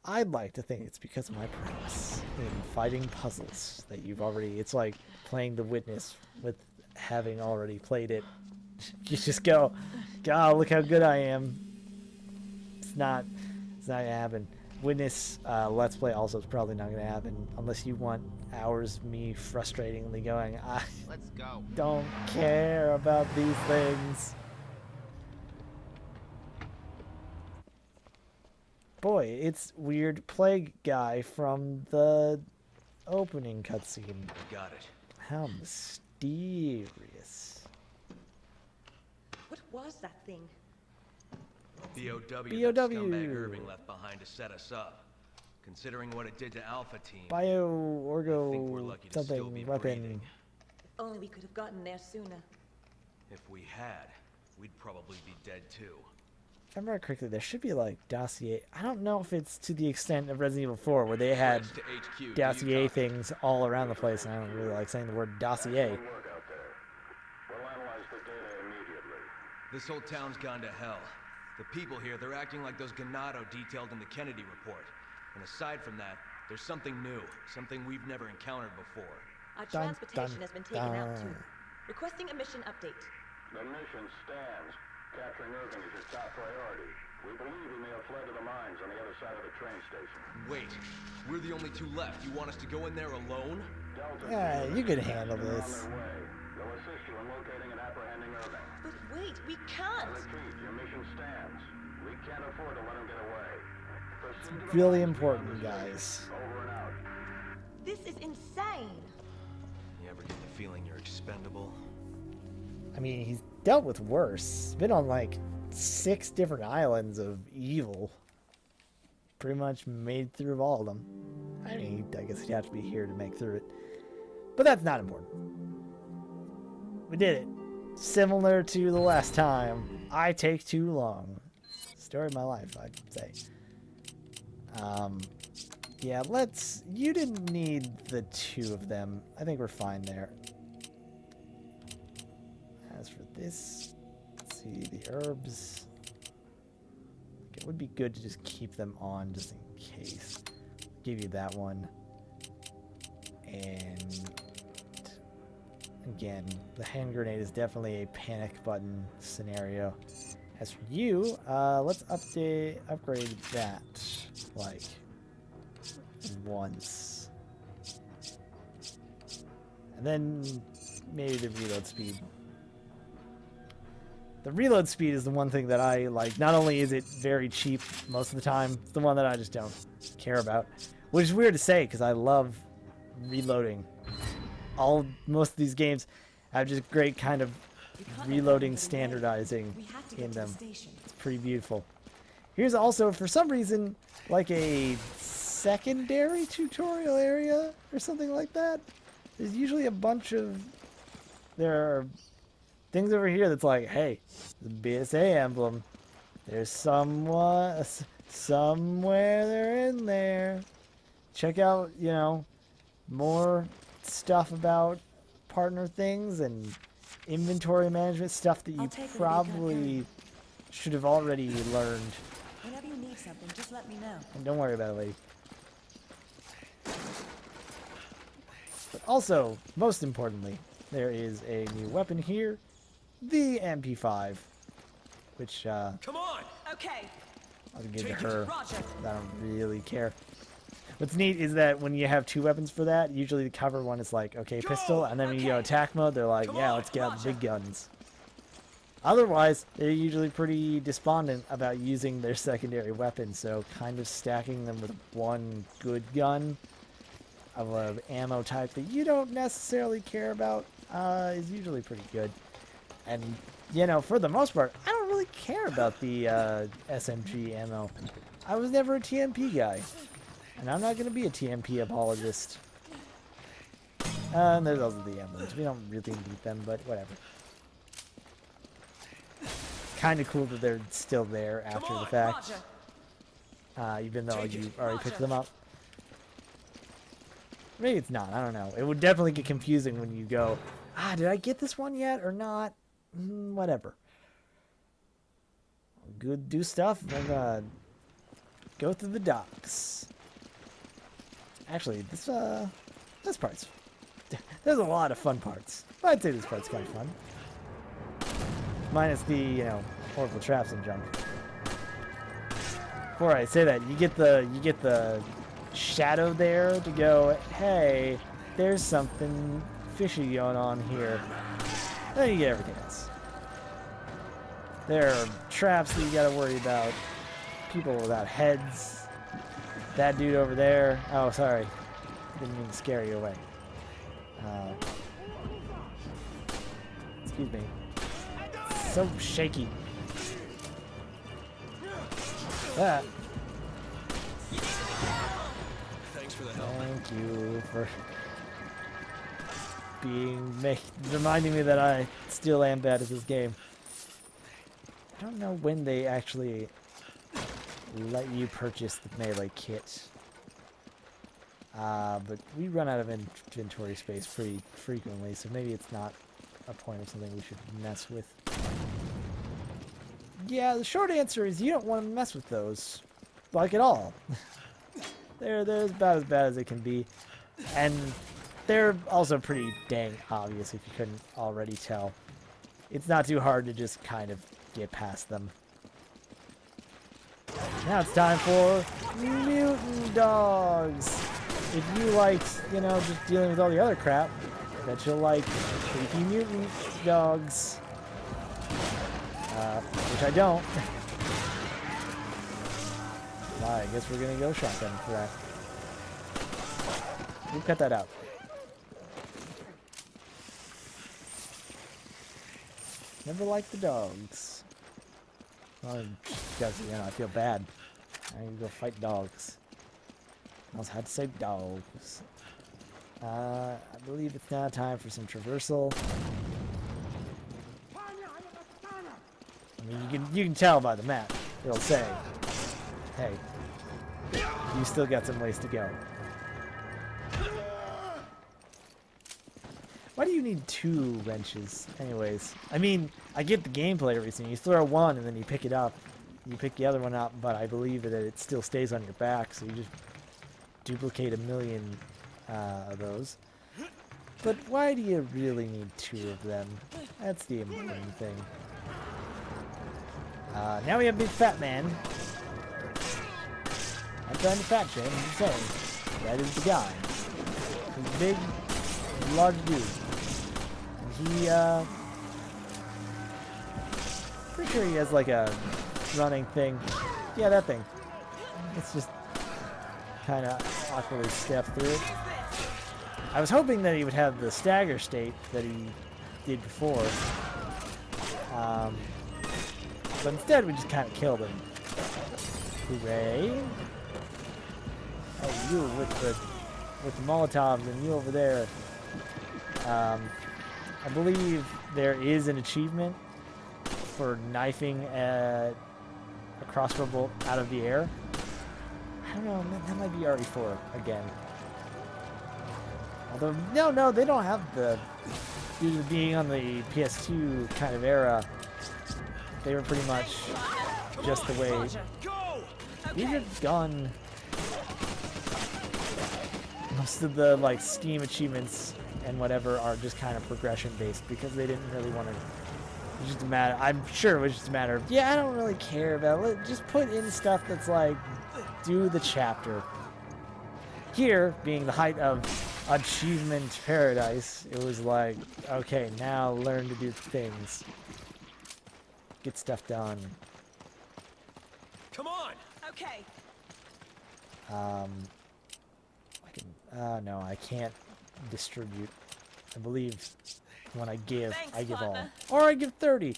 I'd like to think it's because of my prowess in fighting puzzles that you've already... It's like playing The Witness with having already played it. You just go, God, look how good I am. It's not gonna happen. Witness Let's Play also is probably not gonna happen unless you want hours of me frustratingly going, I Let's go. don't care about these things. Boy, it's weird plague guy from the opening cutscene. Got it. How mysterious. What was that thing? BOW, BOW. that scumbag Irving left behind to set us up. Considering what it did to Alpha Team, I think we're Bio-Orgo lucky to still be something weapon. breathing. If only we could have gotten there sooner. If we had, we'd probably be dead too. If I remember correctly, there should be like dossier. I don't know if it's to the extent of Resident Evil 4 where they had Switch to HQ. Do you dossier copy? things all around the place, and I don't really like saying the word dossier. Work out there. We'll analyze the data immediately. This whole town's gone to hell. The people here, they're acting like those Ganado detailed in the Kennedy report. And aside from that, there's something new, something we've never encountered before. Our Dun, transportation dun, has been taken out too. dun. Requesting a mission update. The mission stands. Capturing Irving is your top priority. We believe he may have fled to the mines on the other side of the train station. Wait, we're the only two left. You want us to go in there alone? Delta Yeah, team you and could Captain handle are on this. their way. They'll assist you in locating and apprehending Irving. But wait, we I can't! repeat, your mission stands. We can't afford to let him get away. Proceed to the Really mines important, beyond the guys. city. Over and out. This is insane! You ever get the feeling you're expendable? I mean, he's dealt with worse. Been on like 6 different islands of evil. Pretty much made through all of them. I mean, I guess he'd have to be here to make through it. But that's not important. We did it. Similar to the last time. I take too long. Story of my life, I'd say. Yeah, you didn't need the 2 of them. I think we're fine there. As for this, let's see, the herbs. It would be good to just keep them on just in case. Give you that one. And again, the hand grenade is definitely a panic button scenario. As for you, let's upgrade that like once. And then maybe the reload speed. The reload speed is the one thing that I like. Not only is it very cheap most of the time, it's the one that I just don't care about. Which is weird to say because I love reloading. Most of these games have just great kind of reloading standardizing in them. It's pretty beautiful. Here's also, for some reason, like a secondary tutorial area or something like that. There's usually a bunch of... There are things over here that's like, hey, the BSA emblem. There's somewhere they're in there. Check out, you know, more stuff about partner things and inventory management stuff that you probably should have already learned. Whenever you need something, just let me know. And don't worry about it, lady. But also, most importantly, there is a new weapon here. The MP5, which Come on! Okay, I'll give to Take it, her. Roger. I don't really care. What's neat is that when you have 2 weapons for that, usually the cover one is like, okay, pistol, and then when you go attack mode, they're like, Come yeah, on, let's get out the big Roger. guns. Otherwise, they're usually pretty despondent about using their secondary weapon, so kind of stacking them with one good gun of an ammo type that you don't necessarily care about is usually pretty good. And, you know, for the most part, I don't really care about the SMG ammo. I was never a TMP guy. And I'm not going to be a TMP apologist. And there's also the emblems. We don't really need them, but whatever. Kind of cool that they're still there after the fact. Even though you've already picked them up. Maybe it's not. I don't know. It would definitely get confusing when you go, did I get this one yet or not? Whatever. Good do stuff. Oh god. go through the docks. Actually, this part's... There's a lot of fun parts. But I'd say this part's kind of fun. Minus the, you know, horrible traps and junk. Before I say that, you get the shadow there to go, hey, there's something fishy going on here. Then you get everything else. There are traps that you gotta worry about. People without heads. That dude over there. Oh, sorry. Didn't mean to scare you away. Excuse me. So shaky. That. Thanks for the help. Thank you for reminding me that I still am bad at this game. I don't know when they actually let you purchase the melee kit. But we run out of inventory space pretty frequently, so maybe it's not a point of something we should mess with. Yeah, the short answer is you don't want to mess with those, like at all. they're about as bad as they can be, and they're also pretty dang obvious if you couldn't already tell. It's not too hard to just kind of get past them. Now it's time for mutant dogs. If you liked, you know, just dealing with all the other crap, bet you'll like creepy mutant dogs. Which I don't. Well, I guess we're gonna go shotgun for that. We'll cut that out. Never liked the dogs. Well, because, you know, I feel bad. I need to go fight dogs. I also had to say dogs. I believe it's now time for some traversal. I mean, you can tell by the map. It'll say, hey, you still got some ways to go. Why do you need 2 wrenches, anyways? I mean, I get the gameplay reason. You throw one and then you pick it up. You pick the other one up, but I believe that it still stays on your back, so you just duplicate a million of those. But why do you really need 2 of them? That's the important thing. Now we have Big Fat Man. I'm trying to fat shame, I'm just saying. That is the guy. He's a big, large dude. And he, pretty sure he has like a running thing. Yeah, that thing. It's just kind of awkwardly step through it. I was hoping that he would have the stagger state that he did before. But instead we just kind of killed him. Hooray. Oh, you with the Molotovs and you over there. I believe there is an achievement for knifing a crossbow bolt out of the air. I don't know, that might be RE4 again. Although, no, they don't have the... Due to being on the PS2 kind of era, they were pretty much just the way... Use your gun. Most of the, like, Steam achievements and whatever are just kind of progression based because they didn't really want to... It's just a matter... I'm sure it was just a matter of, yeah, I don't really care about it. Just put in stuff that's like, do the chapter. Here, being the height of achievement paradise, it was like, okay, now learn to do things. Get stuff done. Come on. Okay. I can, no, I can't distribute. I believe when I give, Thanks, I give partner. all. Or I give 30.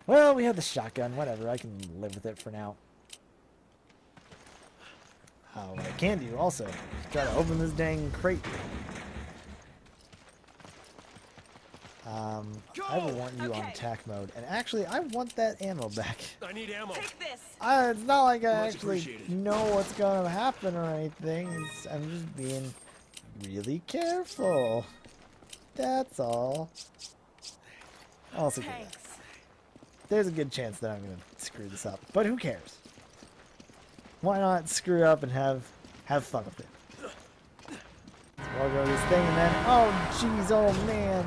Well, we have the shotgun, whatever, I can live with it for now. What I can do also is try to open this dang crate. I will want you on Okay. attack mode. And actually, I want that ammo back. I need ammo. Take this. It's not like I Much actually appreciated. know what's going to happen or anything. I'm just being really careful. That's all. Also, good. Thanks. There's a good chance that I'm going to screw this up. But who cares? Why not screw up and have fun with it? So I'll go this thing and then, oh jeez, oh man.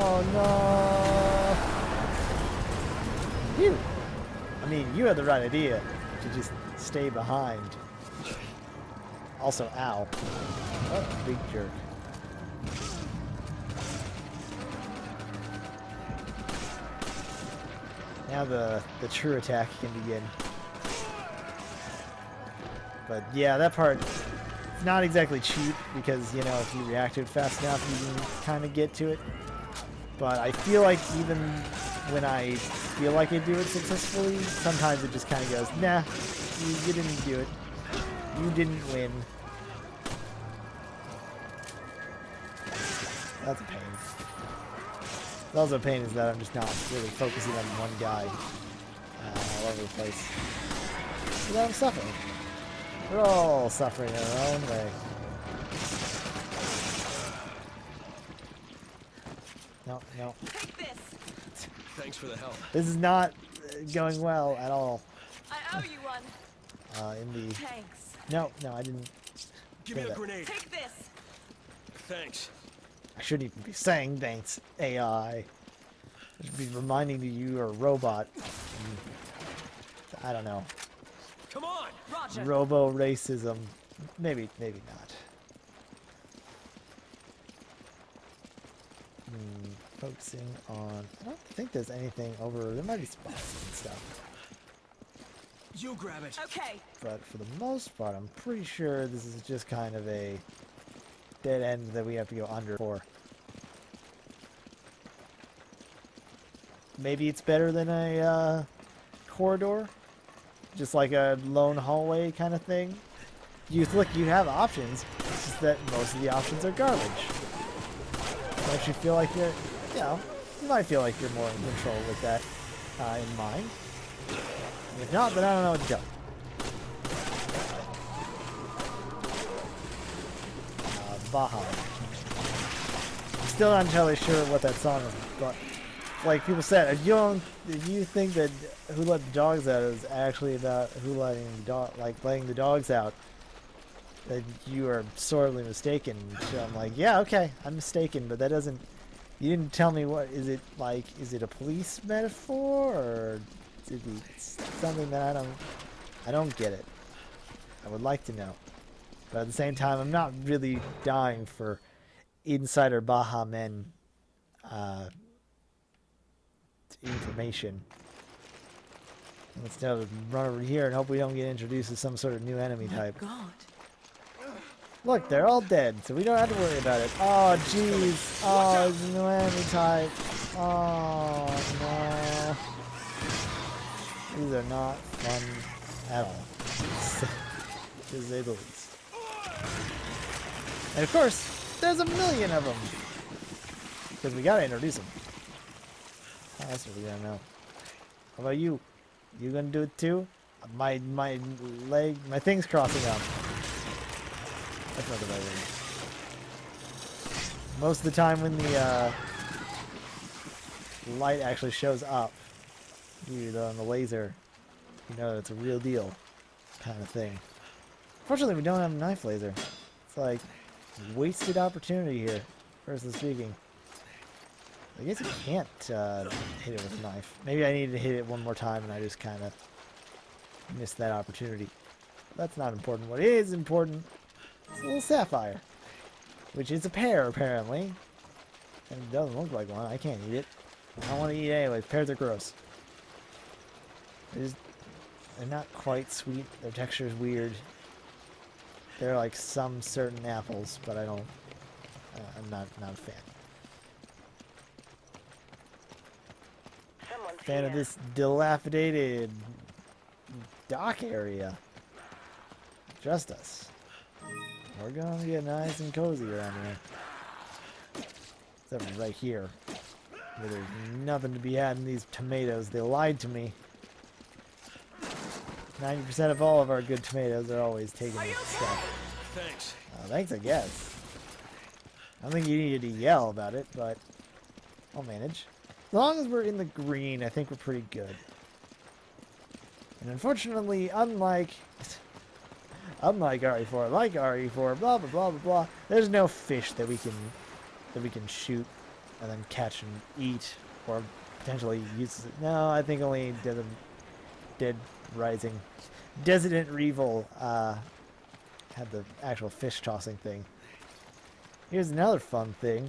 Oh no. Phew. I mean, you had the right idea to just stay behind. Also, ow. Oh, big jerk. Now the true attack can begin. But yeah, that part is not exactly cheap because, you know, if you react to it fast enough, you can kind of get to it. But I feel like even when I feel like I do it successfully, sometimes it just kind of goes, nah, you didn't do it. You didn't win. That's a pain. Also a pain is that I'm just not really focusing on one guy all over the place. So that I'm suffering. We're all suffering in our own way. No, no. Take this. Thanks for the help. This is not going well at all. I owe you one. In the... Thanks. No, I didn't. Give me say a that. grenade. Take this. Thanks. I shouldn't even be saying thanks, AI. I should be reminding you you're a robot. I don't know. Come on. Roger. Robo-racism. Maybe not. Focusing on... I don't think there's anything over... There might be spots and stuff. You grab it. Okay. But for the most part, I'm pretty sure this is just kind of a dead end that we have to go under for. Maybe it's better than a corridor, just like a lone hallway kind of thing. You have options. It's just that most of the options are garbage. Don't you feel like you're, you know, you might feel like you're more in control with that in mind. And if not, then I don't know what to tell you. Baja. I'm still not entirely sure what that song is, but like people said, if you think that Who Let the Dogs Out is actually about letting the dogs out, then you are sorely mistaken. So I'm like, yeah, okay, I'm mistaken, but that doesn't. You didn't tell me what is it like? Is it a police metaphor or is it something that I don't get it. I would like to know, but at the same time, I'm not really dying for Insider Baja Men information. Let's now run over here and hope we don't get introduced to some sort of new enemy type. God. Look, they're all dead, so we don't have to worry about it. Oh, jeez. Oh, it's a new enemy type. Oh, no. These are not fun at all. To say the least. And of course, there's a million of them. Because we gotta introduce them. How else are we gonna know? How about you? You gonna do it too? My thing's crossing up. That's not the right way. Most of the time when the light actually shows up, on the laser, you know that it's a real deal kind of thing. Fortunately, we don't have a knife laser. It's like wasted opportunity here, personally speaking. I guess you can't hit it with a knife. Maybe I needed to hit it one more time and I just kind of missed that opportunity. That's not important. What is important is a little sapphire, which is a pear apparently. And it doesn't look like one. I can't eat it. I don't want to eat it anyways. Pears are gross. They're not quite sweet. Their texture is weird. They're like some certain apples, but I'm not a fan. Fan of this dilapidated dock area. Trust us. We're gonna get nice and cozy around here. Except for right here, where there's nothing to be had in these tomatoes. They lied to me. 90% of all of our good tomatoes are always taken with stuff. Thanks. Thanks, I guess. I don't think you needed to yell about it, but I'll manage. As long as we're in the green, I think we're pretty good. And unfortunately, unlike RE4, like RE4, blah blah blah blah blah, there's no fish that we can shoot and then catch and eat, or potentially use. No, I think only Dead Rising, Resident Evil had the actual fish tossing thing. Here's another fun thing.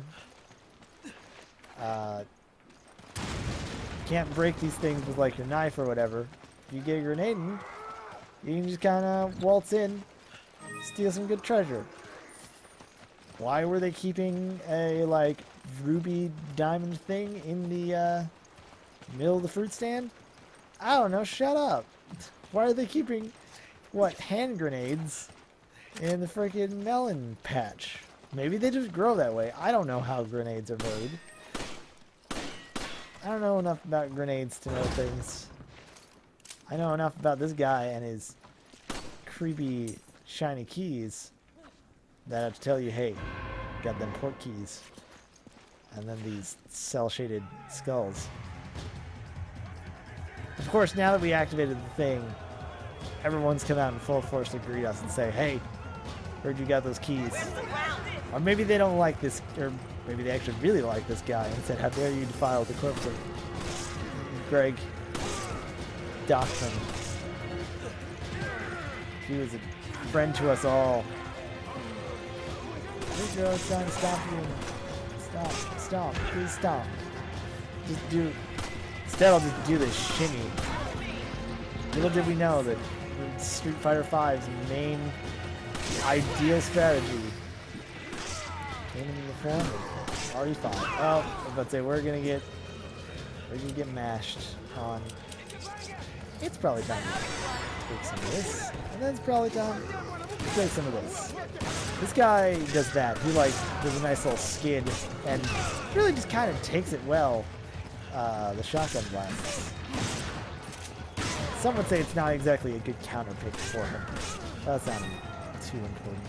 Can't break these things with like your knife or whatever. If you get a grenade in, you can just kind of waltz in, steal some good treasure. Why were they keeping a like ruby diamond thing in the middle of the fruit stand? I don't know. Shut up. Why are they keeping what, hand grenades in the freaking melon patch? Maybe they just grow that way. I don't know how grenades are made. I don't know enough about grenades to know things. I know enough about this guy and his creepy shiny keys that I have to tell you, hey, got them port keys. And then these cell-shaded skulls. Of course, now that we activated the thing, everyone's come out in full force to greet us and say, hey, heard you got those keys. Or maybe they don't like this, or maybe they actually really like this guy and said, how dare you defile the corpse of Greg Dockman. He was a friend to us all. This girl's trying to stop you. Stop, please stop. Just do, instead I'll just do this shimmy. Little did we know that Street Fighter V's main ideal strategy came in the form of RE5. Oh, I was about to say we're gonna get mashed on. It's probably time to take some of this, and then it's probably time to take some of this. This guy does that. He like does a nice little skid and really just kind of takes it well. The shotgun blast. Some would say it's not exactly a good counter pick for him. That's not too important.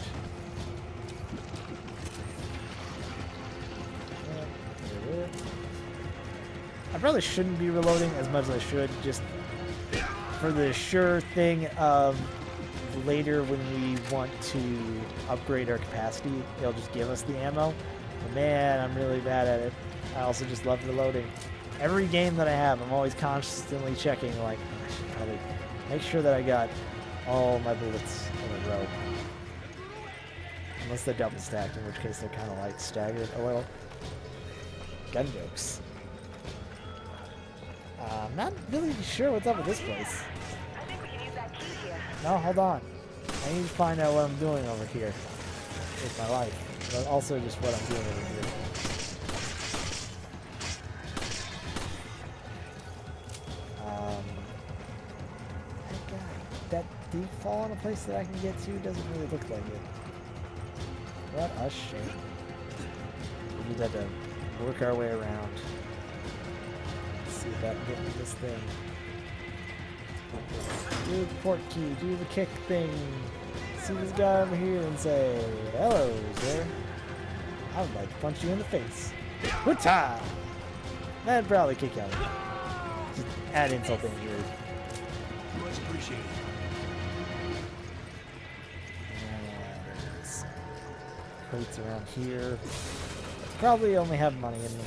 I probably shouldn't be reloading as much as I should, just for the sure thing of later when we want to upgrade our capacity, it'll just give us the ammo. But man, I'm really bad at it. I also just love reloading. Every game that I have, I'm always constantly checking, like, I should probably make sure that I got all my bullets in a row. Unless they're double stacked, in which case they're kind of like staggered a little. Gun jokes. I'm not really sure what's up with this place. I think we can use that key here. No, hold on. I need to find out what I'm doing over here with my life, but also just what I'm doing over here. That deep fall in a place that I can get to doesn't really look like it. What a shame. We just have to work our way around. Let's see if I can get into this thing. Do the port key, do the kick thing. See this guy over here and say, hello, sir. I would like to punch you in the face. Good time! That'd probably kick you out. Just add insult to injury. Much appreciated. There's crates around here. Probably only have money in them.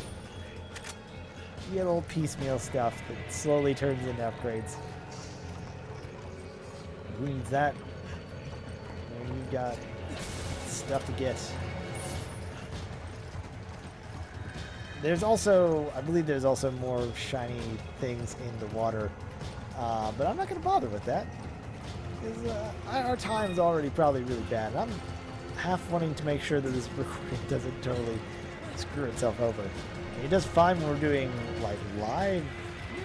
You get little piecemeal stuff that slowly turns into upgrades. Who needs that? When you've got stuff to get. There's also, I believe there's also more shiny things in the water. But I'm not going to bother with that. Because our time is already probably really bad. I'm half wanting to make sure that this recording doesn't totally screw itself over. It does fine when we're doing like live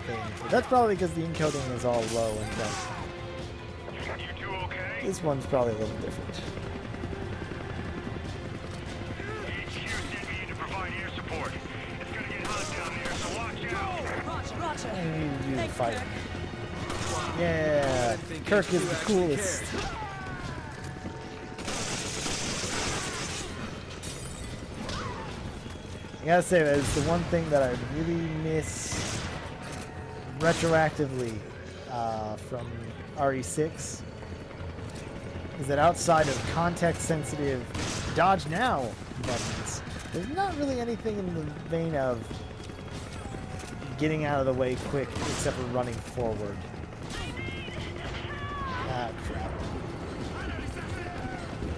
things, but that's probably because the encoding is all low and then You two okay? this one's probably a little different. HQ sent me in to provide air support. It's gonna get hot down there, so watch out. Roger. I need to do the Thanks, fight. Kirk. Yeah, Kirk is the coolest. I gotta say that it's the one thing that I really miss retroactively from RE6 is that outside of context-sensitive dodge now buttons, there's not really anything in the vein of getting out of the way quick except for running forward. Ah, crap.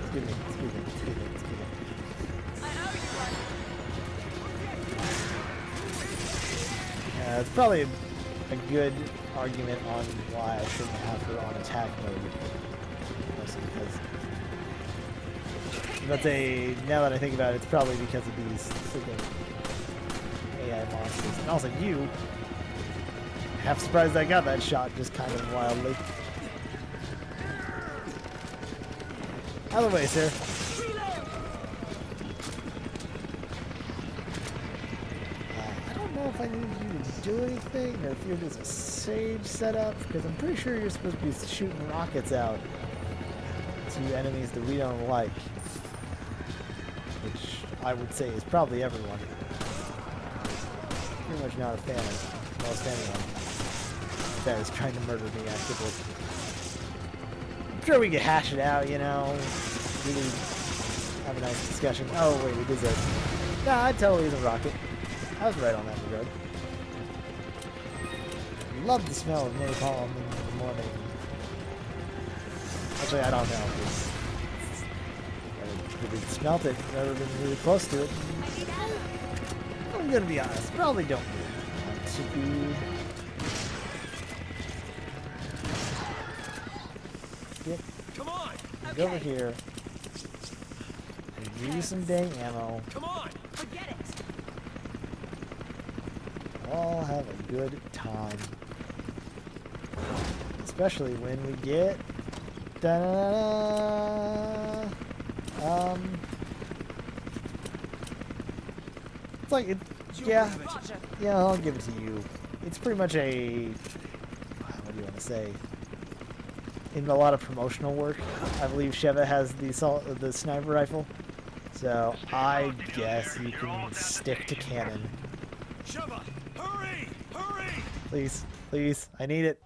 Excuse me. Yeah, it's probably a good argument on why I shouldn't have her on attack mode. Mostly because, let's say, now that I think about it, it's probably because of these freaking AI monsters. And also you, half surprised I got that shot just kind of wildly. Out of the way, sir. I don't know if I need you to do anything, or if you're just a sage setup, because I'm pretty sure you're supposed to be shooting rockets out to enemies that we don't like. Which I would say is probably everyone. Pretty much not a fan of most anyone that is trying to murder me actively. I'm sure we could hash it out, you know, really have a nice discussion. Oh, wait, it is a... Nah, I totally is a rocket. I was right on that regard. Love the smell of napalm in the morning. Actually, I don't know. If we smelt it, never been really close to it. I'm gonna be honest, probably don't want to be... Come on! Go over here. And give you some dang ammo. Come on! Forget it. All have a good time. Especially when we get... It's like, yeah, I'll give it to you. It's pretty much a... What do you want to say? In a lot of promotional work, I believe Sheva has the sniper rifle. So I guess you can stick to cannon. Sheva, hurry! Hurry! Please, I need it.